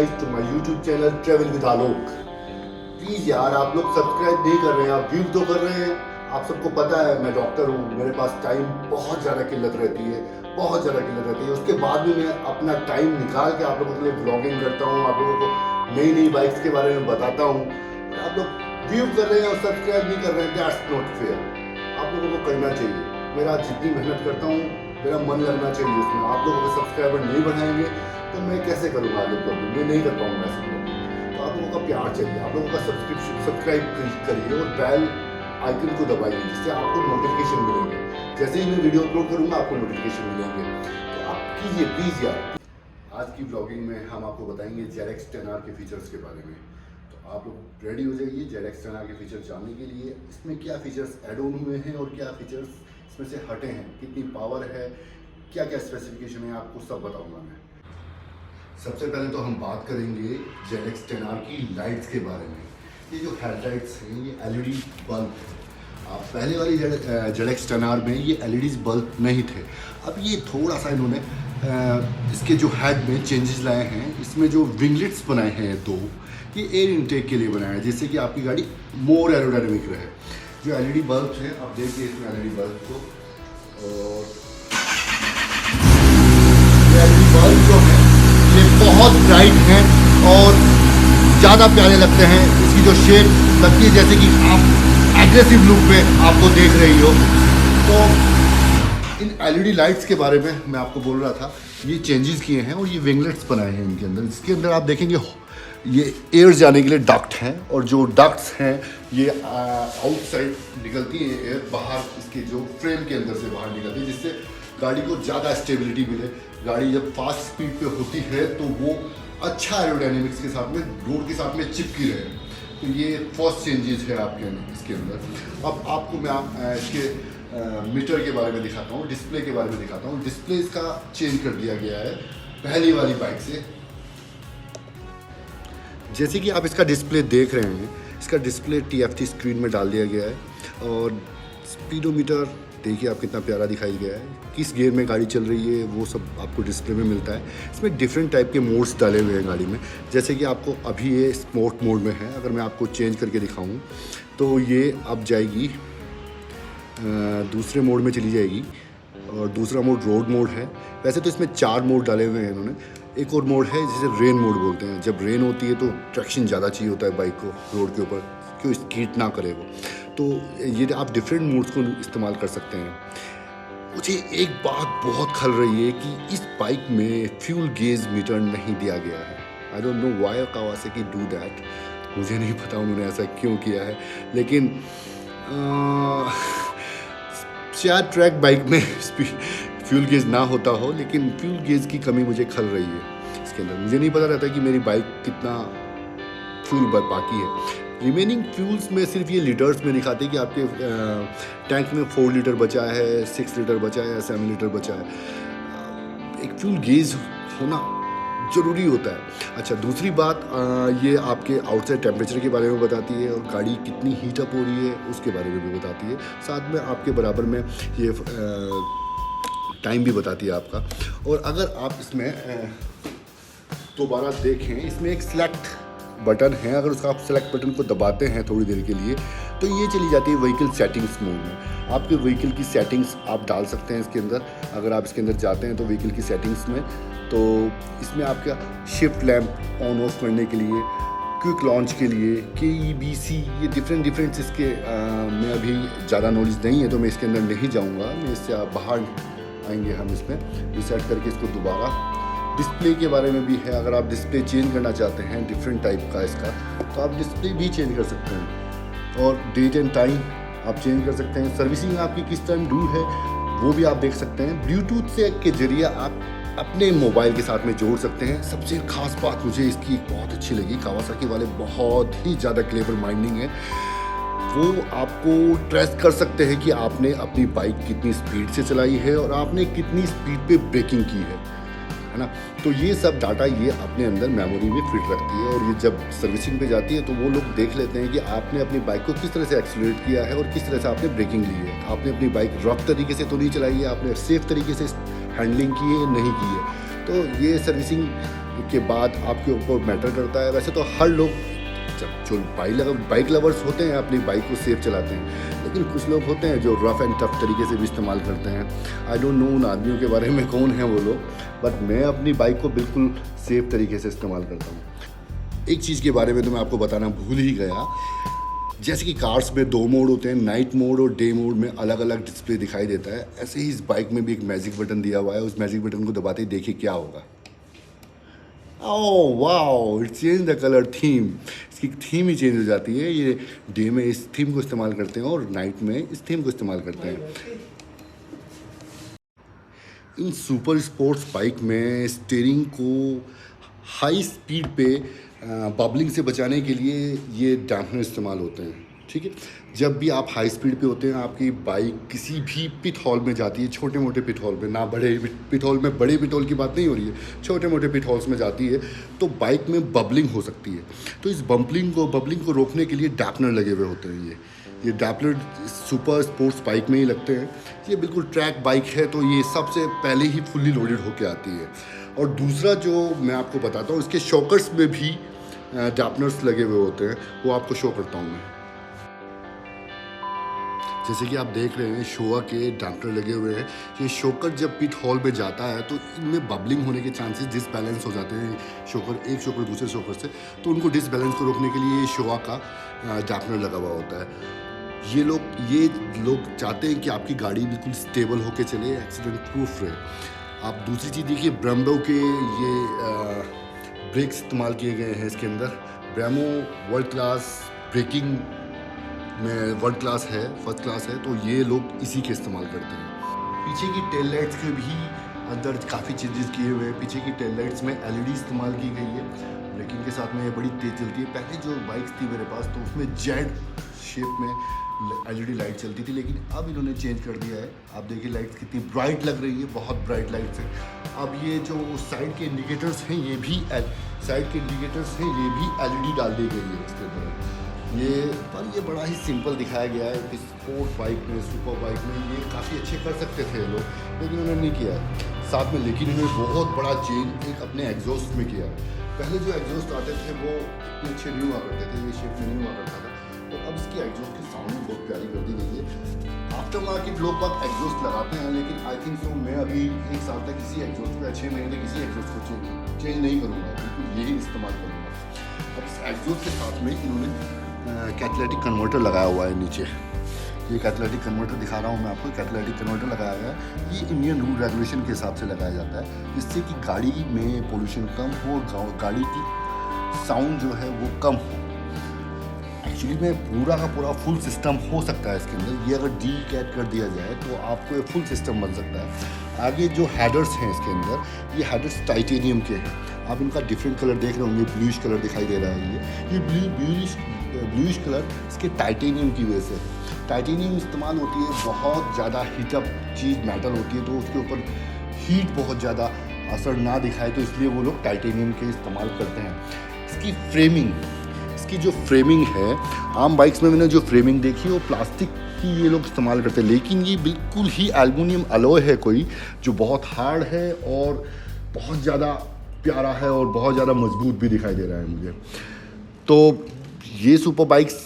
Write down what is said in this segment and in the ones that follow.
guys to my YouTube channel Travel with Alok। Please यार आप लोग सब्सक्राइब नहीं कर रहे हैं, आप व्यू तो कर रहे हैं। आप सबको पता है मैं डॉक्टर हूँ, मेरे पास टाइम बहुत ज़्यादा किल्लत रहती है, बहुत ज़्यादा किल्लत रहती है। उसके बाद भी मैं अपना टाइम निकाल के आप लोगों के लिए ब्लॉगिंग करता हूँ, आप लोगों को नई नई बाइक्स के बारे में बताता हूँ। आप लोग व्यू कर रहे हैं और सब्सक्राइब नहीं कर रहे हैं, दैट्स नॉट फेयर। आप लोगों को करना चाहिए। मेरा जितनी मेहनत करता हूँ मेरा मन लगना चाहिए उसमें। आप लोगों के सब्सक्राइबर नहीं बढ़ाएंगे तो मैं कैसे करूँगा आगे ब्लॉगिंग, मैं नहीं कर पाऊँगा ऐसे ब्लॉगिंग। तो आप लोगों का प्यार चाहिए, आप लोगों का सब्सक्राइब करिए और बेल आइकन को दबाइए, जिससे आपको नोटिफिकेशन मिलेंगे। जैसे ही मैं वीडियो अपलोड करूँगा आपको नोटिफिकेशन मिलेंगे, तो आप कीजिए प्लीज़ यार। आज की ब्लॉगिंग में हम आपको बताएंगे ZX 10R के फीचर्स के बारे में। तो आप लोग रेडी हो जाइए ZX 10R के फीचर्स जानने के लिए। इसमें क्या फीचर्स एड ऑन हुए हैं और क्या फीचर्स इसमें से हटे हैं, कितनी पावर है, क्या क्या स्पेसिफिकेशन है, आपको सब बताऊंगा मैं। सबसे पहले तो हम बात करेंगे ZX 10R की लाइट्स के बारे में। ये जो हेडलाइट्स हैं ये LED बल्ब है। आप पहले वाली ZX 10R में ये LEDs बल्ब नहीं थे। अब ये थोड़ा सा इन्होंने इसके जो हेड में चेंजेस लाए हैं। इसमें जो विंगलेट्स बनाए हैं दो, ये एयर इनटेक के लिए बनाया है, जिससे कि आपकी गाड़ी मोर एरोडायनेमिक रहे। जो LED बल्ब हैं आप देखिए इसमें LED बल्ब को, और LED बल्ब जो है ये बहुत ब्राइट हैं और ज़्यादा प्यारे लगते हैं। इसकी जो शेप लगती है जैसे कि आप एग्रेसिव लुक में आपको देख रही हो। तो इन LED लाइट्स के बारे में मैं आपको बोल रहा था, ये चेंजेस किए हैं और ये विंगलेट्स बनाए हैं इनके अंदर। इसके अंदर आप देखेंगे ये एयर जाने के लिए डक्ट हैं, और जो डक्ट्स हैं ये आउटसाइड निकलती है एयर, बाहर इसके जो फ्रेम के अंदर से बाहर निकलती है, जिससे गाड़ी को ज़्यादा स्टेबिलिटी मिले। गाड़ी जब फास्ट स्पीड पे होती है तो वो अच्छा एरोडायनेमिक्स के साथ में, रोड के साथ में चिपकी रहे। तो ये फर्स्ट चेंजेस है आपके इसके अंदर। अब आपको मैं इसके मीटर के बारे में दिखाता हूँ, डिस्प्ले के बारे में दिखाता हूँ। डिस्प्ले इसका चेंज कर दिया गया है पहली वाली बाइक से। जैसे कि आप इसका डिस्प्ले देख रहे हैं, इसका डिस्प्ले TFT स्क्रीन में डाल दिया गया है, और स्पीडोमीटर देखिए आप कितना प्यारा दिखाई गया है, किस गियर में गाड़ी चल रही है वो सब आपको डिस्प्ले में मिलता है। इसमें डिफरेंट टाइप के मोड्स डाले हुए हैं गाड़ी में। जैसे कि आपको अभी ये स्पोर्ट मोड में है, अगर मैं आपको चेंज करके दिखाऊं तो ये अब जाएगी दूसरे मोड में चली जाएगी, और दूसरा मोड रोड मोड है। वैसे तो इसमें 4 मोड डाले हुए हैं इन्होंने। एक और मोड है जिसे रेन मोड बोलते हैं। जब रेन होती है तो ट्रैक्शन ज़्यादा चाहिए होता है बाइक को रोड के ऊपर, क्यों स्कीट ना करे वो। तो ये आप डिफरेंट मोड्स को इस्तेमाल कर सकते हैं। मुझे एक बात बहुत खल रही है कि इस बाइक में फ्यूल गेज मीटर नहीं दिया गया है। I don't know why Kawasaki do that, मुझे नहीं पता उन्होंने ऐसा क्यों किया है, लेकिन शायद ट्रैक बाइक में फ्यूल गेज ना होता हो, लेकिन फ्यूल गेज की कमी मुझे खल रही है इसके अंदर। मुझे नहीं पता रहता कि मेरी बाइक कितना फ्यूल बाकी है। रिमेनिंग फ्यूल्स में सिर्फ ये लीटर्स में दिखाते हैं कि आपके टैंक में 4 लीटर बचा है, 6 लीटर बचा है या 7 लीटर बचा है। एक फ्यूल गेज होना ज़रूरी होता है। अच्छा, दूसरी बात ये आपके आउटसाइड टेम्परेचर के बारे में बताती है, और गाड़ी कितनी हीट अप हो रही है उसके बारे में भी बताती है। साथ में आपके बराबर में ये टाइम भी बताती है आपका। और अगर आप इसमें दोबारा देखें, इसमें एक सेलेक्ट बटन है। अगर उसका आप सेलेक्ट बटन को दबाते हैं थोड़ी देर के लिए तो ये चली जाती है व्हीकल सेटिंग्स मोड में। आपके व्हीकल की सेटिंग्स आप डाल सकते हैं इसके अंदर। अगर आप इसके अंदर जाते हैं तो व्हीकल की सेटिंग्स में, तो इसमें आपका शिफ्ट लैम्प ऑन ऑफ करने के लिए, क्विक लॉन्च के लिए, KEBC, ये डिफरेंट इसके में अभी ज़्यादा नॉलेज नहीं है तो मैं इसके अंदर नहीं जाऊँगा। मैं इससे आप बाहर आएंगे, हम इसमें रिसेट करके इसको दोबारा। डिस्प्ले के बारे में भी है, अगर आप डिस्प्ले चेंज करना चाहते हैं डिफरेंट टाइप का इसका, तो आप डिस्प्ले भी चेंज कर सकते हैं, और डेट एंड टाइम आप चेंज कर सकते हैं। सर्विसिंग आपकी किस टाइम ड्यू है वो भी आप देख सकते हैं। ब्लूटूथ से के जरिए आप अपने मोबाइल के साथ में जोड़ सकते हैं। सबसे खास बात मुझे इसकी बहुत अच्छी लगी, कावासाकी वाले बहुत ही ज़्यादा क्लेवर माइंडिंग है। वो आपको ट्रेस कर सकते हैं कि आपने अपनी बाइक कितनी स्पीड से चलाई है और आपने कितनी स्पीड पे ब्रेकिंग की है ना। तो ये सब डाटा ये अपने अंदर मेमोरी में फिट रखती है, और ये जब सर्विसिंग पे जाती है तो वो लोग देख लेते हैं कि आपने अपनी बाइक को किस तरह से एक्सीलरेट किया है और किस तरह से आपने ब्रेकिंग ली है। आपने अपनी बाइक रफ तरीके से तो नहीं चलाई है, आपने सेफ तरीके से हैंडलिंग की है, नहीं की है। तो ये सर्विसिंग के बाद आपके ऊपर मैटर करता है। वैसे तो हर लोग जब जो बाइक लवर्स होते हैं अपनी बाइक को सेफ चलाते हैं, लेकिन कुछ लोग होते हैं जो रफ़ एंड टफ तरीके से भी इस्तेमाल करते हैं। आई डोंट नो उन आदमियों के बारे में कौन है वो लोग, बट मैं अपनी बाइक को बिल्कुल सेफ तरीके से इस्तेमाल करता हूँ। एक चीज़ के बारे में तो मैं आपको बताना भूल ही गया, जैसे कि कार्स में 2 मोड होते हैं, नाइट मोड और डे मोड में अलग अलग डिस्प्ले दिखाई देता है, ऐसे ही इस बाइक में भी एक मैजिक बटन दिया हुआ है। उस मैजिक बटन को दबाते ही देखिए क्या होगा। Oh wow, it change the colour theme. इसकी थीम ही चेंज हो जाती है। ये डे में इस थीम को इस्तेमाल करते हैं और नाइट में इस थीम को इस्तेमाल करते हैं। इन सुपर स्पोर्ट्स बाइक में स्टीयरिंग को हाई स्पीड पे बबलिंग से बचाने के लिए ये डैम्पनर इस्तेमाल होते हैं। ठीक है, जब भी आप हाई स्पीड पे होते हैं, आपकी बाइक किसी भी पिट हॉल में जाती है, छोटे मोटे पिट हॉल में, ना बड़े पिट हॉल में, बड़े पिट हॉल की बात नहीं हो रही है, छोटे मोटे पिट हॉल्स में जाती है, तो बाइक में बबलिंग हो सकती है। तो इस बबलिंग को रोकने के लिए डैम्पनर लगे हुए होते हैं। ये डैम्पनर सुपर स्पोर्ट्स बाइक में ही लगते हैं। ये बिल्कुल ट्रैक बाइक है, तो ये सबसे पहले ही फुल्ली लोडेड होके आती है। और दूसरा जो मैं आपको बताता हूँ, इसके शॉकर्स में भी डैम्पनर्स लगे हुए होते हैं, वो आपको शो करता हूँ मैं। जैसे कि आप देख रहे हैं शोआ के डैम्पनर लगे हुए हैं। ये शोकर जब पिट हॉल में जाता है तो इनमें बबलिंग होने के चांसेस डिसबैलेंस हो जाते हैं, एक शोकर दूसरे शोकर से, तो उनको डिसबैलेंस को रोकने के लिए शोआ का डैम्पनर लगा हुआ होता है। ये लोग चाहते हैं कि आपकी गाड़ी बिल्कुल स्टेबल होकर चले, एक्सीडेंट प्रूफ रहे। आप दूसरी चीज़ देखिए, ब्रेम्बो के ये ब्रेक्स इस्तेमाल किए गए हैं इसके अंदर। ब्रेमो वर्ल्ड क्लास ब्रेकिंग में फर्स्ट क्लास है, तो ये लोग इसी के इस्तेमाल करते हैं। पीछे की टेल लाइट्स के भी अंदर काफ़ी चेंजेस किए हुए हैं। पीछे की टेल लाइट्स में LED इस्तेमाल की गई है। ब्रेकिंग के साथ में ये बड़ी तेज़ चलती है। पहले जो बाइक्स थी मेरे पास, तो उसमें जेड शेप में LED लाइट चलती थी, लेकिन अब इन्होंने चेंज कर दिया है। आप देखिए लाइट्स कितनी ब्राइट लग रही है, बहुत ब्राइट लाइट्स है। अब ये जो साइड के इंडिकेटर्स हैं, ये भी LED डाल दी गई है इसके अंदर। ये बड़ा ही सिंपल दिखाया गया है। इस स्पोर्ट बाइक में, सुपर बाइक में ये काफ़ी अच्छे कर सकते थे लोग, लेकिन उन्होंने नहीं किया साथ में। लेकिन इन्होंने बहुत बड़ा चेंज एक अपने एग्जॉस्ट में किया। पहले जो एग्जॉस्ट आते थे वो इतने अच्छे नहीं हुआ करते थे, ये शेप में नहीं हुआ करता था। तो अब इसकी एग्जॉस्ट की साउंड बहुत प्यारी कर दी गई है। आफ्टर मार्केट लोग बहुत एग्जॉस्ट लगाते हैं, लेकिन आई थिंक सो मैं अभी 1 साल तक किसी एग्जॉस्ट को, 6 महीने तक किसी एग्जॉस्ट को चेंज नहीं करूँगा, बिल्कुल यही इस्तेमाल करूँगा। अब इस एग्जॉस्ट के साथ में इन्होंने कैटालिटिक कन्वर्टर लगाया हुआ है नीचे। ये कैटालिटिक कन्वर्टर दिखा रहा हूँ मैं आपको। कैटालिटिक कन्वर्टर लगाया गया है। ये इंडियन रूल रेगुलेशन के हिसाब से लगाया जाता है, जिससे कि गाड़ी में पोल्यूशन कम हो और गाड़ी की साउंड जो है वो कम हो। एक्चुअली में पूरा का पूरा फुल सिस्टम हो सकता है इसके अंदर। ये अगर डीकैट कर दिया जाए तो आपको एक फुल सिस्टम बन सकता है। आगे जो हेडर्स हैं इसके अंदर, ये हेडर्स टाइटेनियम के हैं। आप इनका डिफरेंट कलर देख रहे होंगे, ब्लूइश कलर दिखाई दे रहा है। ये ब्लूइश कलर इसके टाइटेनियम की वजह से। टाइटेनियम इस्तेमाल होती है, बहुत ज़्यादा हीटअप चीज़ मेटल होती है, तो उसके ऊपर हीट बहुत ज़्यादा असर ना दिखाए, तो इसलिए वो लोग टाइटेनियम के इस्तेमाल करते हैं। इसकी जो फ्रेमिंग है, आम बाइक्स में मैंने जो फ्रेमिंग देखी वो प्लास्टिक की ये लोग इस्तेमाल करते हैं, लेकिन ये बिल्कुल ही एल्युमिनियम अलॉय है कोई, जो बहुत हार्ड है और बहुत ज़्यादा प्यारा है और बहुत ज़्यादा मजबूत भी दिखाई दे रहा है मुझे। तो ये सुपर बाइक्स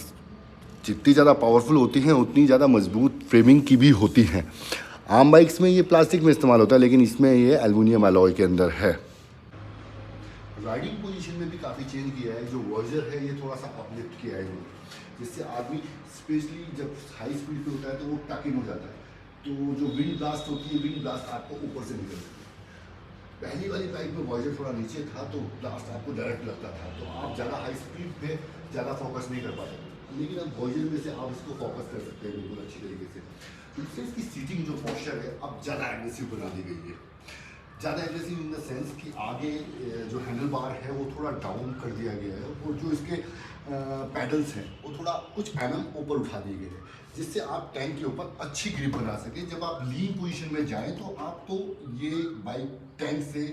जितनी ज़्यादा पावरफुल होती हैं, उतनी ज़्यादा मजबूत फ्रेमिंग की भी होती हैं। आम बाइक्स में ये प्लास्टिक में इस्तेमाल होता है, लेकिन इसमें ये एल्युमिनियम अलॉय के अंदर है। राइडिंग पोजीशन में भी काफ़ी चेंज किया है। जो वॉइजर है ये थोड़ा सा अपलिफ्ट किया है, जिससे आदमी स्पेशली जब हाई स्पीड पे होता है तो वो टैकिंग हो जाता है, तो जो विंड ब्लास्ट होती है, विंड ब्लास्ट आपको ऊपर से निकलती है। पहली वाली बाइक में वॉइजर थोड़ा नीचे था, तो ब्लास्ट आपको डायरेक्ट लगता था, तो आप ज़्यादा हाई स्पीड पे ज़्यादा फोकस नहीं कर पाते। लेकिन अब वॉइजर में से आप इसको फोकस कर सकते हैं बिल्कुल अच्छी तरीके से। इससे इसकी सीटिंग जो पोस्चर है अब ज़्यादा एग्रेसिव बना दी गई है। ज़्यादा एग्रेसिव इन द सेंस कि आगे जो हैंडल बार है वो थोड़ा डाउन कर दिया गया है, और जो इसके पैडल्स हैं वो थोड़ा कुछ mm ऊपर उठा दिए गए हैं, जिससे आप टैंक के ऊपर अच्छी ग्रिप बना सकें। जब आप लीन पोजीशन में जाएं तो आपको ये बाइक टैंक से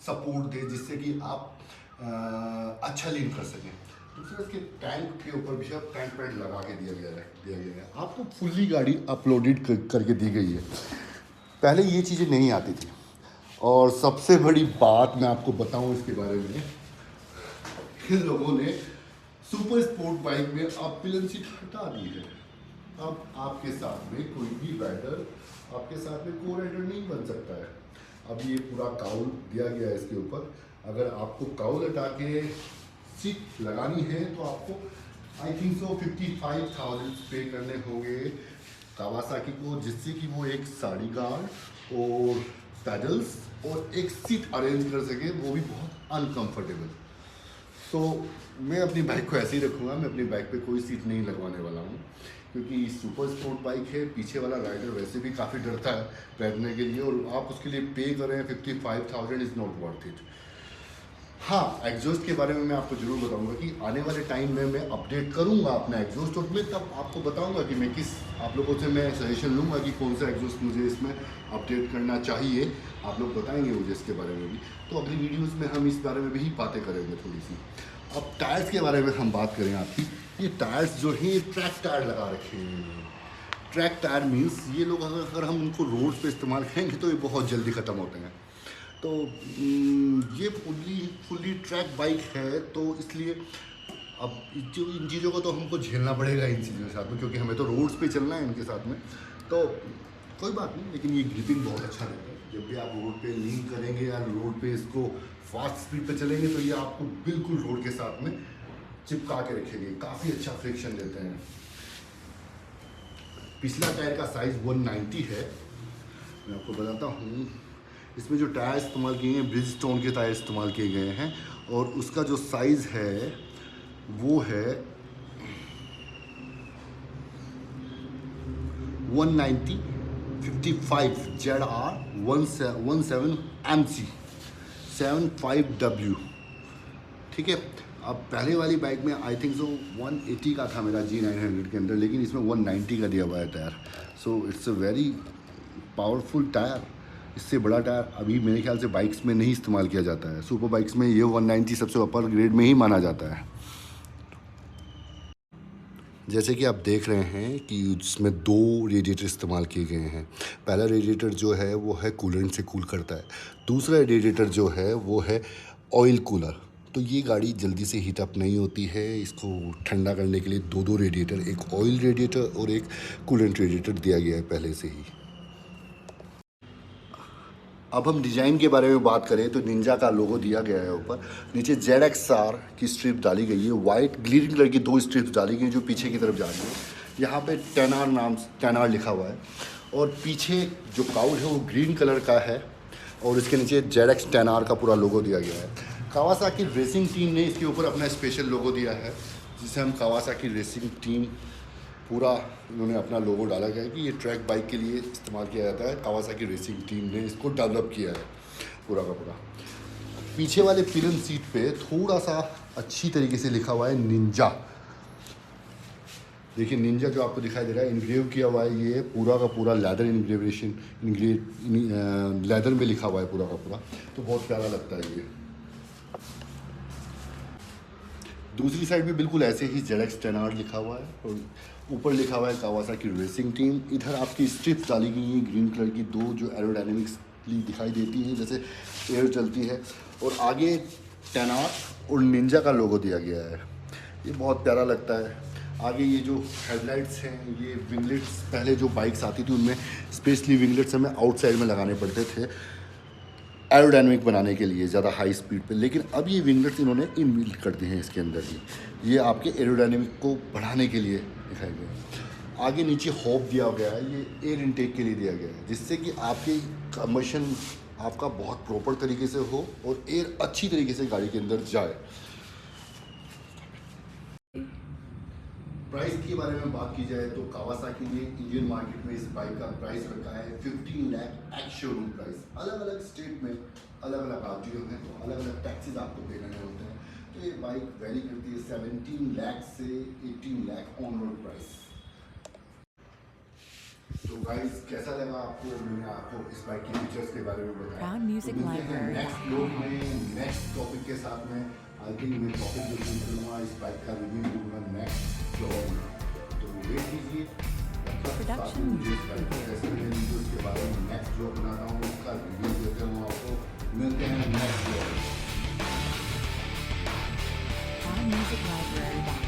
सपोर्ट दे, जिससे कि आप अच्छा लीन कर सकें। दूसरा इसके टैंक के ऊपर भी अब टैंक पैड लगा के दिया गया है। आपको फुल्ली गाड़ी अपलोडेड करके दी गई है। पहले ये चीज़ें नहीं आती थी, और सबसे बड़ी बात मैं आपको बताऊं इसके बारे में, इन लोगों ने सुपर स्पोर्ट बाइक में अब पिलन सीट हटा दी है। अब आपके साथ में कोई भी राइडर आपके साथ में को राइडर नहीं बन सकता है। अब ये पूरा काउल दिया गया है इसके ऊपर। अगर आपको काउल हटा के सीट लगानी है तो आपको आई थिंक सो 55,000 पे करने होंगे कावासाकी को, जिससे कि वो एक साड़ी गार्ड और पैडल्स और एक सीट अरेंज कर सके, वो भी बहुत अनकंफर्टेबल। तो मैं अपनी बाइक को ऐसे ही रखूँगा, मैं अपनी बाइक पे कोई सीट नहीं लगवाने वाला हूँ, क्योंकि सुपर स्पोर्ट बाइक है। पीछे वाला राइडर वैसे भी काफ़ी डरता है बैठने के लिए, और आप उसके लिए पे करें 55,000 इज़ नॉट वर्थ इट। हाँ, एग्जॉस्ट के बारे में मैं आपको ज़रूर बताऊंगा कि आने वाले टाइम में मैं अपडेट करूंगा अपना एग्जॉस्ट, और मैं तब आपको बताऊंगा कि मैं किस, आप लोगों से मैं सजेशन लूंगा कि कौन सा एग्जॉस्ट मुझे इसमें अपडेट करना चाहिए। आप लोग बताएंगे मुझे इसके बारे में भी, तो अगली वीडियोस में हम इस बारे में भी बातें करेंगे थोड़ी सी। अब टायर्स के बारे में हम बात करें आपकी, ये टायर्स जो हैं ट्रैक टायर लगा रखे हैं। ट्रैक टायर मीन्स ये लोग अगर हम उनको रोड पर इस्तेमाल करेंगे तो ये बहुत जल्दी ख़त्म होते हैं। तो ये फुल्ली ट्रैक बाइक है, तो इसलिए अब इन चीज़ों को तो हमको झेलना पड़ेगा इन चीज़ों के साथ में, क्योंकि हमें तो रोड्स पे चलना है इनके साथ में। तो कोई बात नहीं, लेकिन ये ग्रिपिंग बहुत अच्छा रहता है। जब भी आप रोड पे लीन करेंगे या रोड पे इसको फास्ट स्पीड पे चलेंगे तो ये आपको बिल्कुल रोड के साथ में चिपका के रखेंगे, काफ़ी अच्छा फ्रिक्शन देते हैं। पिछला टायर का साइज़ 190 है। मैं आपको बताता हूँ, इसमें जो टायर इस्तेमाल किए हैं ब्रिज स्टोन के टायर इस्तेमाल किए गए हैं, और उसका जो साइज़ है वो है 190 55 ZR 17 MC 75W। ठीक है। अब पहले वाली बाइक में आई थिंक सो 180 का था मेरा G900 के अंदर, लेकिन इसमें 190 का दिया हुआ है tyre. So it's a very powerful tyre. इससे बड़ा टायर अभी मेरे ख्याल से बाइक्स में नहीं इस्तेमाल किया जाता है। सुपर बाइक्स में ये 190 सबसे अपर ग्रेड में ही माना जाता है। जैसे कि आप देख रहे हैं कि इसमें 2 रेडिएटर इस्तेमाल किए गए हैं। पहला रेडिएटर जो है वो है कूलेंट से कूल करता है, दूसरा रेडिएटर जो है वो है ऑयल कूलर। तो ये गाड़ी जल्दी से हीट अप नहीं होती है। इसको ठंडा करने के लिए 2 रेडिएटर, एक ऑयल रेडिएटर और एक कूलेंट रेडिएटर दिया गया है पहले से ही। अब हम डिज़ाइन के बारे में बात करें तो निंजा का लोगो दिया गया है ऊपर, नीचे ZXR की स्ट्रिप डाली गई है, वाइट ग्रीन कलर की 2 स्ट्रिप्स डाली गई जो पीछे की तरफ जा रही है। यहाँ पे 10R लिखा हुआ है, और पीछे जो काउल है वो ग्रीन कलर का है, और इसके नीचे ZX 10R का पूरा लोगो दिया गया है। कावासाकी रेसिंग टीम ने इसके ऊपर अपना स्पेशल लोगो दिया है, जिसे हम कावासाकी रेसिंग टीम पूरा इन्होंने अपना लोगो डाला गया है कि ये ट्रैक बाइक के लिए इस्तेमाल किया जाता है। कावासाकी रेसिंग टीम ने इसको डेवलप किया है पूरा का पूरा। पीछे वाले पिलन सीट पे थोड़ा सा अच्छी तरीके से लिखा हुआ है निंजा। देखिए निंजा जो आपको दिखाई दे रहा है इनग्रेव किया हुआ है, ये पूरा का पूरा लेदर इनग्रेवेशन लेदर में लिखा हुआ है पूरा का पूरा, तो बहुत प्यारा लगता है ये। दूसरी साइड भी बिल्कुल ऐसे ही ZX 10R लिखा हुआ है, और ऊपर लिखा हुआ है कावासाकी रेसिंग टीम। इधर आपकी स्ट्रिप्स डाली गई हैं ग्रीन कलर की 2 जो एरोडायनेमिक्सली दिखाई देती हैं, जैसे एयर चलती है, और आगे 10R और निंजा का लोगो दिया गया है। ये बहुत प्यारा लगता है। आगे ये जो हेडलाइट्स हैं, ये विंगलेट्स पहले जो बाइक्स आती थी उनमें स्पेशली विंगलेट्स हमें आउटसाइड में लगाने पड़ते थे एरोडायनेमिक बनाने के लिए ज़्यादा हाई स्पीड पे, लेकिन अब ये विंगलेट्स इन्होंने इनबिल्ट कर दिए हैं इसके अंदर ही। ये आपके एरोडायनेमिक को बढ़ाने के लिए दिखाए गए। आगे नीचे हॉब दिया गया है, ये एयर इनटेक के लिए दिया गया है, जिससे कि आपकी कंबशन आपका बहुत प्रॉपर तरीके से हो और एयर अच्छी तरीके से गाड़ी के अंदर जाए। प्राइस के बारे में बात की जाए तो कावासाकी ने इंडियन मार्केट में इस बाइक का प्राइस रखा है 15 लाख एक्स शोरूम प्राइस। अलग अलग स्टेट में अलग अलग राज्यों में तो अलग अलग टैक्सेस आपको पे करने होते हैं, तो ये बाइक वैरी करती है 17 लाख से 18 लाख ऑन रोड प्राइस। तो गाइस कैसा लगा आपको, मैंने आपको इस बाइक के फीचर्स के बारे में बताया। तो मिलते हैं नेक्स्ट व्लॉग में नेक्स्ट टॉपिक के साथ में। आई थिंक मैं टॉपिक जो चूज करूँगा इस बाइक का रिव्यू दूंगा नेक्स्ट व्लॉग में, तो वेट कीजिए। मुझे इस बाइक के बारे में नेक्स्ट व्लॉग बनाता हूँ, उसका रिव्यू देता हूँ आपको। मिलते हैं नेक्स्ट वीडियो। allmusiclibrary.com